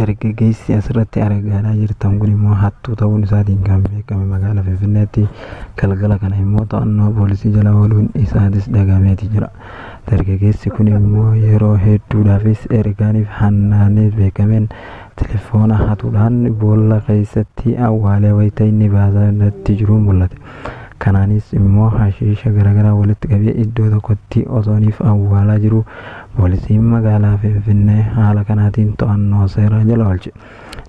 Dargaggeessi asirratti argaa jirtan kun immoo hattuu ta'uun isaatiin kan beekame magaalaa Finfinneetti. Galgala kana immoo to'annoo poolisii jala ooluun isaatis dhagahameeti jira. Dargaggeessi kun immoo yeroo hedduudhaafis ergaaniif hannaanee beekameen telefoona hatuudhaan boolla keessatti awwaalee wayita inni baasaa jiru mul'ate. Kanaanis immoo hashiisha garaagaraa walitti qabee iddoo tokkotti osooniif awwaalaa jiru poolisiin magaalaa Finfinnee haala kanaatiin to'annoo seeraa jala oolche.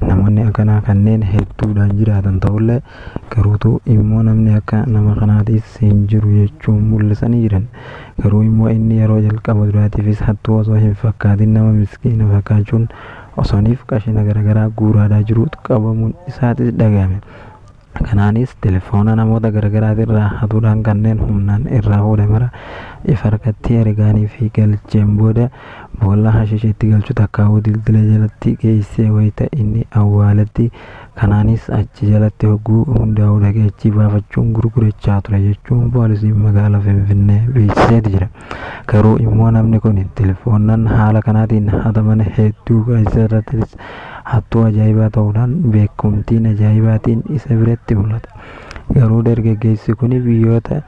Namoonni akkanaa kanneen hedduudhaan jiraatan ta'ullee garuutu immoo namni akka nama kanaatiis hin jiru jechuun mul'isanii jiran. Garuu immoo inni yeroo jalqaba duraatiifis hattuu osoo hin fakkaatin nama miskiina fakkaachuun osooniif qashina garaagaraa guuraadaa jiru qabamuun isaatis dhagahame. Kanaanis telefoona namoota garaagaraatirraa hatuudhaan kanneen humnaan irraa fuudhe mara ifa harkatti ergaanii fi galcheen booda boolla hashiisheetti galchu takkaa'uu dildila jalatti geessee wayita inni awwaaletti. Kanaanis achi jalatti hogguu hundaa'uu dhaqee achi baafachuun gurgurachaa ture jechuun poolisiin magaalaa Finfinnee beeksiseeti jira. Garuu immoo namni kun telefoonan haala kanaatiin hataman hedduu keessattis hattuu ajaa'ibaa ta'uudhaan beekumtiin ajaa'ibaatiin isa biratti mul'ata. Garuu dargaggeessi kun biyyoota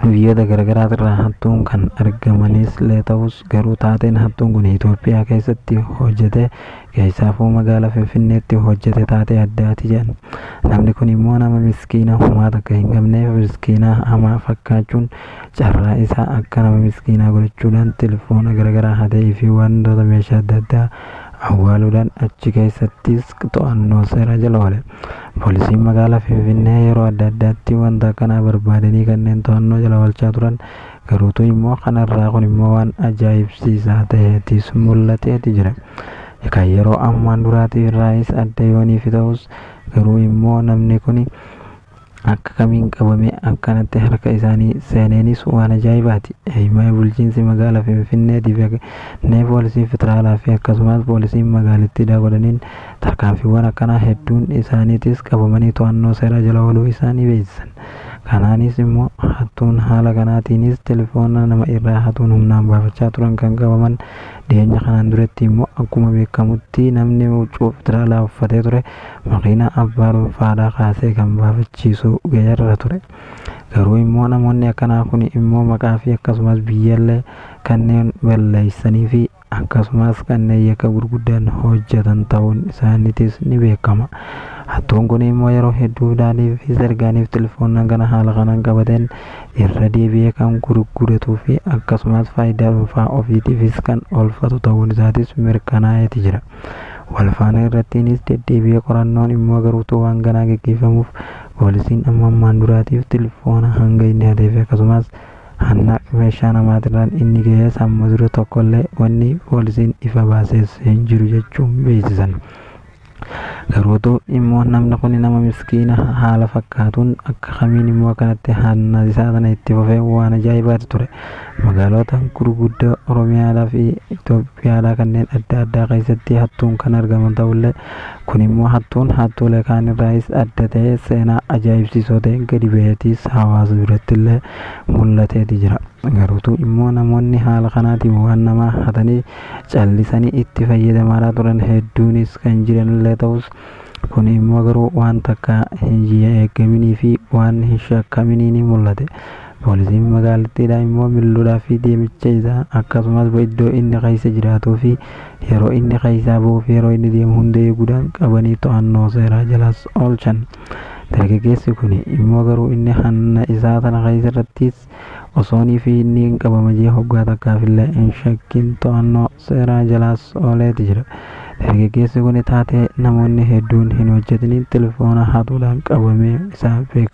garaagaraatirraa hattuun kan argamanis lee ta'us garuu taateen hattuun kun Itoophiyaa keessatti hojjete keessaafuu magaalaa Finfinneetti hojjete taatee addaati jedhan. Namni kun immoo nama miskiina homaa takka hin qabneef miskiina hamaa fakkaachuun carraa isaa akka nama miskiinaa godhachuudhaan telefoona garaagaraa hatee fi wantoota meeshaa adda addaa awwaaluudhaan achi keessattis to'annoo seeraa jala oole. Poolisiin magaalaa Finfinnee yeroo adda addaatti wanta akkanaa barbaadanii kanneen to'annoo jala oolchaa turan. Garuutu immoo kanarraa kun immoo waan ajaa'ibsiisaa ta'eetis mul'ateeti jira. Kan yeroo ammaan duraatii irraayis adda yooniif ta'us garuu immoo namni kun akka kamiin qabamee akkanatti harka isaanii seeneenis waan ajaa'ibaati. Himmaa bulchiinsi magaalaa Finfinneetiif poolisii federaalaa fi akkasumas poolisiin magaalittiidhaa godhaniin tarkaanfiiwwan akkanaa hedduun isaaniitis qabamanii to'annoo seeraa jala ooluu isaanii beeksisan. Kanaanis immoo hattuun haala kanaatiinis telefoona nama irraa hatuun humnaan baafachaa turan kan qabaman. Dhiyeenya kanaan duratti immoo akkuma beekamutti namni huccuu federaalaa uffatee ture makiina abbaa dhuunfaadhaa kaasee kan baafachiisu gaheerra ture. Garuu immoo namoonni akkanaa kun immoo maqaa fi akkasumas biyyallee kanneen balleessanii fi akkasumas kanneen yakka gurguddaan hojjetan ta'uun isaaniitis ni beekama. Hattuun kun immoo yeroo hedduu daandii fi ergaaniif telefoona kana haala kanaan qabateen irra deebi'ee kan gurguratuu fi akkasumas faayidaa dhuunfaa ofiitiifis kan oolfatu ta'uun isaatis mirkanaa'eeti jira. Walfaana irrattiinis deddeebi'ee qorannoon immoo garuutu waan kanaa gaggeeffamuuf poolisiin ammaan duraatiif telefoona hanga inni hatee fi akkasumas hanna meeshaa namaatirraan inni gahee samma dura tokkollee wanni poolisiin ifa baasees hin jiru jechuun beeksisan. Garuutu immoo namni kun nama miskiina haala fakkaatuun akka kamiin immoo akkanatti hanna isaa sana itti fufee waan ajaa'ibaati ture. Magaalota gurguddoo Oromiyaadhaa fi Itoophiyaadhaa kanneen adda addaa keessatti hattuun kan argaman ta'ullee kun immoo hattuun hattuulee kaan irraayis adda ta'ee seenaa ajaa'ibsiisoo ta'een gadi ba'eetis hawaasa biratti illee mul'ateeti jira. Garuutu immoo namoonni haala kanaatiin waan nama hatanii callisanii itti fayyadamaa turan hedduunis kan jiranillee ta'us kun immoo garuu waan takka hin eegaminii fi waan hin shakkaminii ni mul'ate. Poolisiin magaalattiidhaa immoo milluudhaa fi deemicha isaa akkasumas iddoo inni keessa jiraatuu fi yeroo inni keessaa ba'uuf yeroo inni deemu hunda eeguudhaan qabanii to'annoo seeraa jalas oolchan. Dargaggeessi kun immoo garuu inni hanna isaa sana keessa irrattis osoonii fi inni hin qabamajee hoggaa takkaafillee hin shakkin to'annoo seeraa jalaas ooleeti jira. Dargaggeessi kun taatee namoonni hedduun hin hojjetiniin telefoona hatuudhaan qabamee isaa beeku.